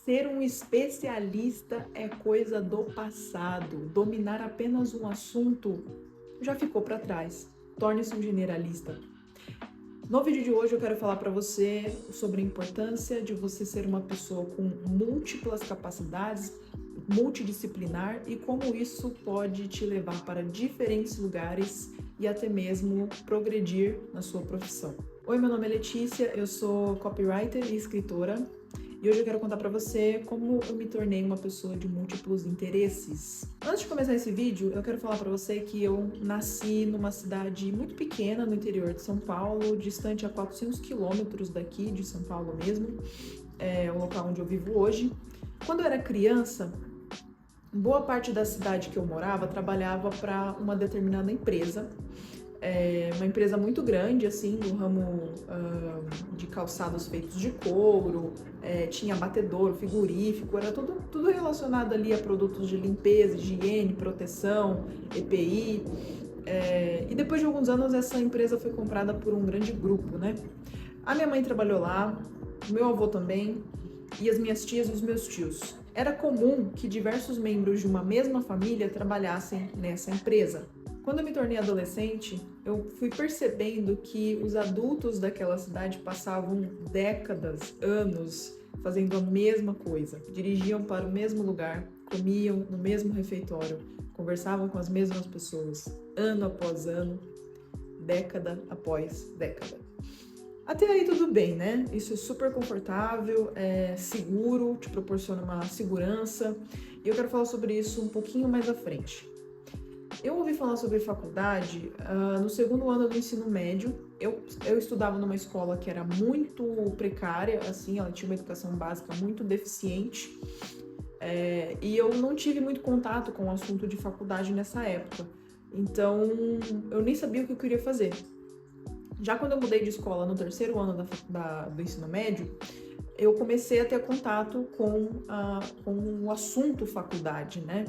Ser um especialista é coisa do passado. Dominar apenas um assunto já ficou para trás. Torne-se um generalista. No vídeo de hoje eu quero falar para você sobre a importância de você ser uma pessoa com múltiplas capacidades, multidisciplinar e como isso pode te levar para diferentes lugares e até mesmo progredir na sua profissão. Oi, meu nome é Letícia, eu sou copywriter e escritora. E hoje eu quero contar pra você como eu me tornei uma pessoa de múltiplos interesses. Antes de começar esse vídeo, eu quero falar pra você que eu nasci numa cidade muito pequena no interior de São Paulo, distante a 400 quilômetros daqui de São Paulo mesmo, é o local onde eu vivo hoje. Quando eu era criança, boa parte da cidade que eu morava trabalhava para uma determinada empresa. Uma empresa muito grande, assim, no ramo de calçados feitos de couro, tinha batedor, frigorífico, era tudo relacionado ali a produtos de limpeza, higiene, proteção, EPI. E depois de alguns anos essa empresa foi comprada por um grande grupo, né? A minha mãe trabalhou lá, o meu avô também, e as minhas tias e os meus tios. Era comum que diversos membros de uma mesma família trabalhassem nessa empresa. Quando eu me tornei adolescente, eu fui percebendo que os adultos daquela cidade passavam décadas, anos, fazendo a mesma coisa. Dirigiam para o mesmo lugar, comiam no mesmo refeitório, conversavam com as mesmas pessoas, ano após ano, década após década. Até aí tudo bem, né? Isso é super confortável, é seguro, te proporciona uma segurança. E eu quero falar sobre isso um pouquinho mais à frente. Eu ouvi falar sobre faculdade no segundo ano do ensino médio. Eu estudava numa escola que era muito precária, assim, ela tinha uma educação básica muito deficiente. E eu não tive muito contato com o assunto de faculdade nessa época. Então, eu nem sabia o que eu queria fazer. Já quando eu mudei de escola no terceiro ano do ensino médio, eu comecei a ter contato com o assunto faculdade, né?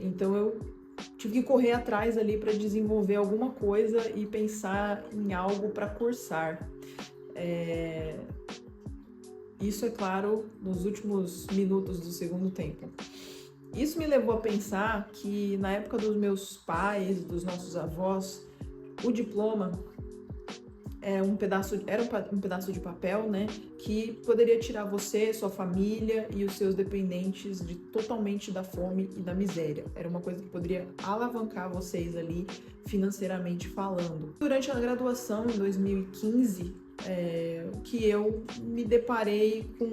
Então eu tive que correr atrás ali para desenvolver alguma coisa e pensar em algo para cursar. Isso é claro nos últimos minutos do segundo tempo. Isso me levou a pensar que na época dos meus pais, dos nossos avós, o diploma era um pedaço de papel, né, que poderia tirar você, sua família e os seus dependentes totalmente da fome e da miséria. Era uma coisa que poderia alavancar vocês ali financeiramente falando. Durante a graduação, em 2015, que eu me deparei com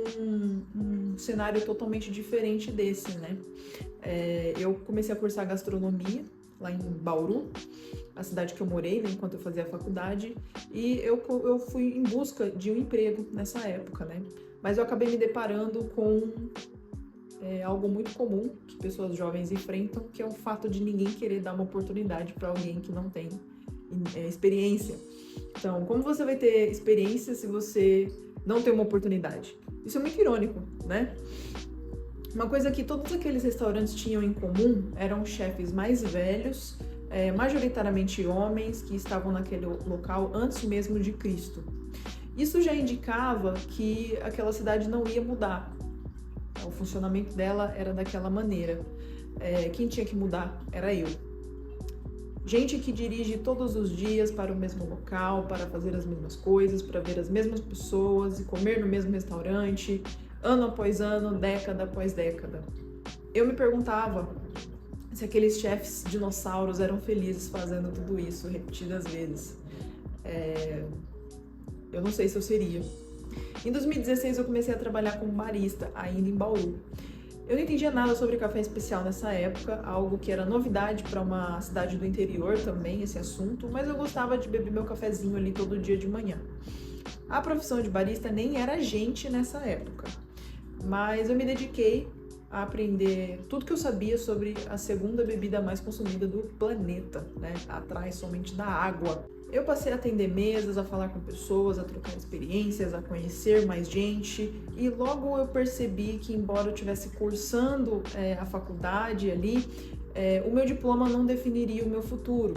um cenário totalmente diferente desse, né? Eu comecei a cursar gastronomia lá em Bauru, a cidade que eu morei, né, enquanto eu fazia a faculdade, e eu fui em busca de um emprego nessa época, né? Mas eu acabei me deparando com algo muito comum que pessoas jovens enfrentam, que é o fato de ninguém querer dar uma oportunidade para alguém que não tem experiência. Então, como você vai ter experiência se você não tem uma oportunidade? Isso é muito irônico, né? Uma coisa que todos aqueles restaurantes tinham em comum eram chefes mais velhos, majoritariamente homens, que estavam naquele local antes mesmo de Cristo. Isso já indicava que aquela cidade não ia mudar. O funcionamento dela era daquela maneira. Quem tinha que mudar era eu. Gente que dirige todos os dias para o mesmo local, para fazer as mesmas coisas, para ver as mesmas pessoas e comer no mesmo restaurante, ano após ano, década após década. Eu me perguntava se aqueles chefes dinossauros eram felizes fazendo tudo isso repetidas vezes. Eu não sei se eu seria. Em 2016 eu comecei a trabalhar como barista, ainda em Bauru. Eu não entendia nada sobre café especial nessa época, algo que era novidade para uma cidade do interior também, esse assunto, mas eu gostava de beber meu cafezinho ali todo dia de manhã. A profissão de barista nem era gente nessa época, mas eu me dediquei a aprender tudo que eu sabia sobre a segunda bebida mais consumida do planeta, né? Atrás somente da água. Eu passei a atender mesas, a falar com pessoas, a trocar experiências, a conhecer mais gente, e logo eu percebi que, embora eu estivesse cursando a faculdade ali, o meu diploma não definiria o meu futuro.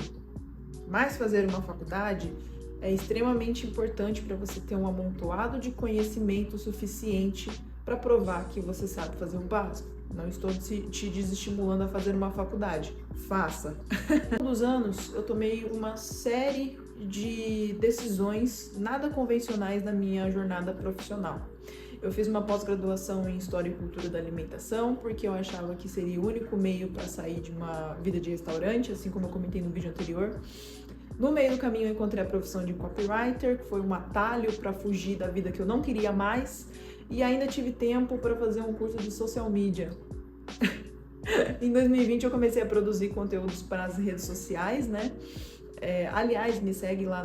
Mas fazer uma faculdade é extremamente importante para você ter um amontoado de conhecimento suficiente para provar que você sabe fazer o básico. Não estou te desestimulando a fazer uma faculdade. Faça. Ao longo dos anos, eu tomei uma série de decisões nada convencionais na minha jornada profissional. Eu fiz uma pós-graduação em História e Cultura da Alimentação, porque eu achava que seria o único meio para sair de uma vida de restaurante, assim como eu comentei no vídeo anterior. No meio do caminho eu encontrei a profissão de copywriter, que foi um atalho para fugir da vida que eu não queria mais, e ainda tive tempo para fazer um curso de social media. Em 2020 eu comecei a produzir conteúdos para as redes sociais, né? Aliás, me segue lá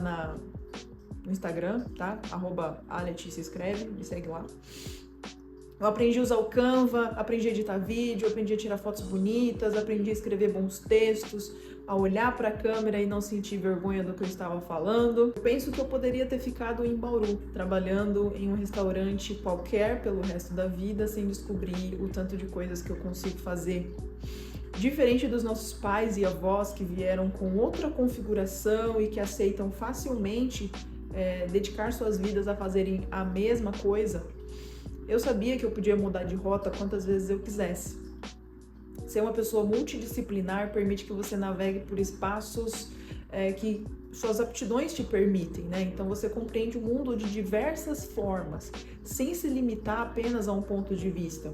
no Instagram, tá? @aleticiaescreve, me segue lá. Eu aprendi a usar o Canva, aprendi a editar vídeo, aprendi a tirar fotos bonitas, aprendi a escrever bons textos, a olhar para a câmera e não sentir vergonha do que eu estava falando. Eu penso que eu poderia ter ficado em Bauru, trabalhando em um restaurante qualquer pelo resto da vida, sem descobrir o tanto de coisas que eu consigo fazer. Diferente dos nossos pais e avós que vieram com outra configuração e que aceitam facilmente dedicar suas vidas a fazerem a mesma coisa, eu sabia que eu podia mudar de rota quantas vezes eu quisesse. Ser uma pessoa multidisciplinar permite que você navegue por espaços que suas aptidões te permitem, né? Então você compreende o mundo de diversas formas, sem se limitar apenas a um ponto de vista.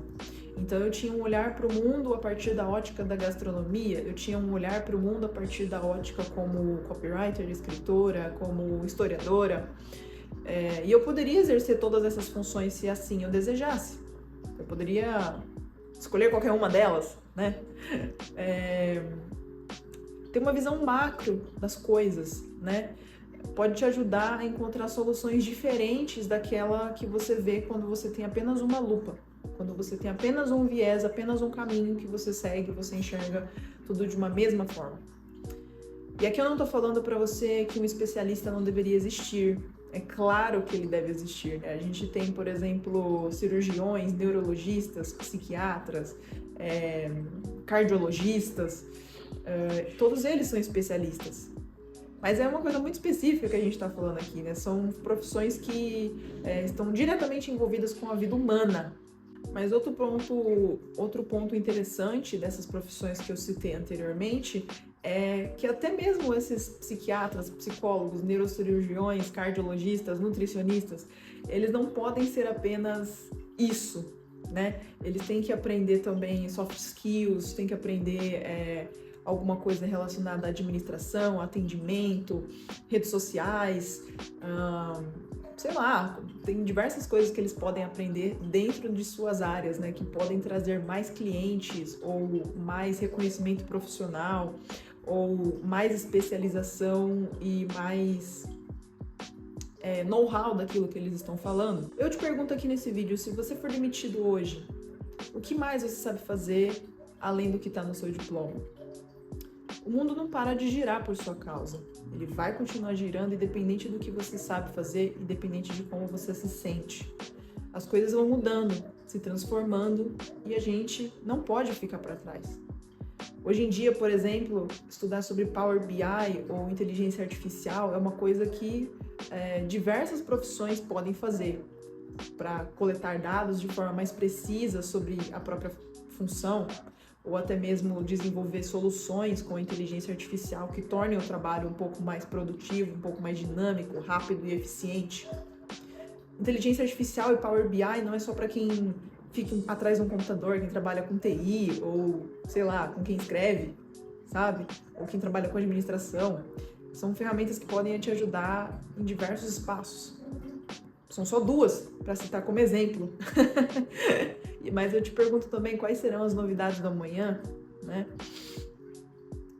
Então eu tinha um olhar para o mundo a partir da ótica da gastronomia, eu tinha um olhar para o mundo a partir da ótica como copywriter, escritora, como historiadora. E eu poderia exercer todas essas funções se assim eu desejasse. Eu poderia escolher qualquer uma delas, né? Ter uma visão macro das coisas, né? Pode te ajudar a encontrar soluções diferentes daquela que você vê quando você tem apenas uma lupa. Quando você tem apenas um viés, apenas um caminho que você segue, você enxerga tudo de uma mesma forma. E aqui eu não tô falando para você que um especialista não deveria existir. É claro que ele deve existir. A gente tem, por exemplo, cirurgiões, neurologistas, psiquiatras, cardiologistas, todos eles são especialistas. Mas é uma coisa muito específica que a gente está falando aqui, né? São profissões que estão diretamente envolvidas com a vida humana. Mas outro ponto interessante dessas profissões que eu citei anteriormente é que até mesmo esses psiquiatras, psicólogos, neurocirurgiões, cardiologistas, nutricionistas, eles não podem ser apenas isso, né? Eles têm que aprender também soft skills, têm que aprender alguma coisa relacionada à administração, atendimento, redes sociais, sei lá, tem diversas coisas que eles podem aprender dentro de suas áreas, né, que podem trazer mais clientes ou mais reconhecimento profissional ou mais especialização e mais know-how daquilo que eles estão falando. Eu te pergunto aqui nesse vídeo, se você for demitido hoje, o que mais você sabe fazer além do que está no seu diploma? O mundo não para de girar por sua causa. Ele vai continuar girando independente do que você sabe fazer, independente de como você se sente. As coisas vão mudando, se transformando e a gente não pode ficar para trás. Hoje em dia, por exemplo, estudar sobre Power BI ou inteligência artificial é uma coisa que diversas profissões podem fazer para coletar dados de forma mais precisa sobre a própria função, ou até mesmo desenvolver soluções com a inteligência artificial que tornem o trabalho um pouco mais produtivo, um pouco mais dinâmico, rápido e eficiente. Inteligência artificial e Power BI não é só para quem fica atrás de um computador, quem trabalha com TI, ou, sei lá, com quem escreve, sabe? Ou quem trabalha com administração. São ferramentas que podem te ajudar em diversos espaços. São só duas, para citar como exemplo. Mas eu te pergunto também quais serão as novidades do amanhã, né?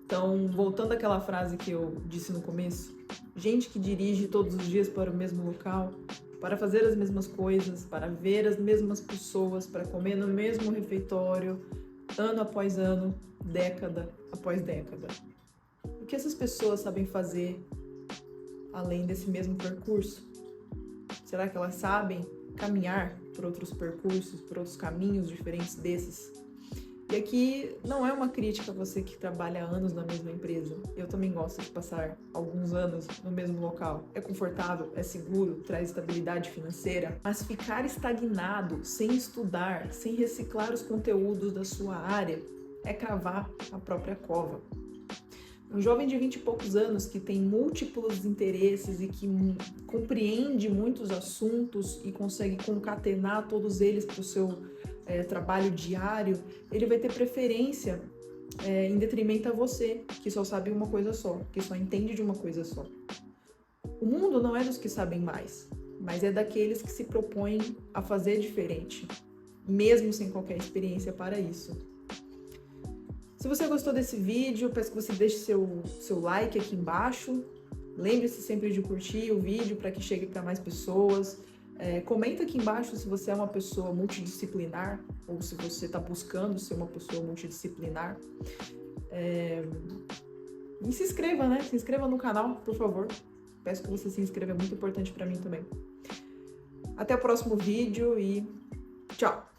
Então, voltando àquela frase que eu disse no começo, gente que dirige todos os dias para o mesmo local, para fazer as mesmas coisas, para ver as mesmas pessoas, para comer no mesmo refeitório, ano após ano, década após década. O que essas pessoas sabem fazer além desse mesmo percurso? Será que elas sabem caminhar por outros percursos, por outros caminhos diferentes desses? E aqui não é uma crítica a você que trabalha há anos na mesma empresa. Eu também gosto de passar alguns anos no mesmo local. É confortável, é seguro, traz estabilidade financeira. Mas ficar estagnado, sem estudar, sem reciclar os conteúdos da sua área, é cavar a própria cova. Um jovem de 20 e poucos anos que tem múltiplos interesses e que compreende muitos assuntos e consegue concatenar todos eles para o seu trabalho diário, ele vai ter preferência em detrimento a você, que só sabe uma coisa só, que só entende de uma coisa só. O mundo não é dos que sabem mais, mas é daqueles que se propõem a fazer diferente, mesmo sem qualquer experiência para isso. Se você gostou desse vídeo, peço que você deixe seu like aqui embaixo. Lembre-se sempre de curtir o vídeo para que chegue para mais pessoas. Comenta aqui embaixo se você é uma pessoa multidisciplinar ou se você está buscando ser uma pessoa multidisciplinar. E se inscreva, né? Se inscreva no canal, por favor. Peço que você se inscreva, é muito importante para mim também. Até o próximo vídeo e tchau!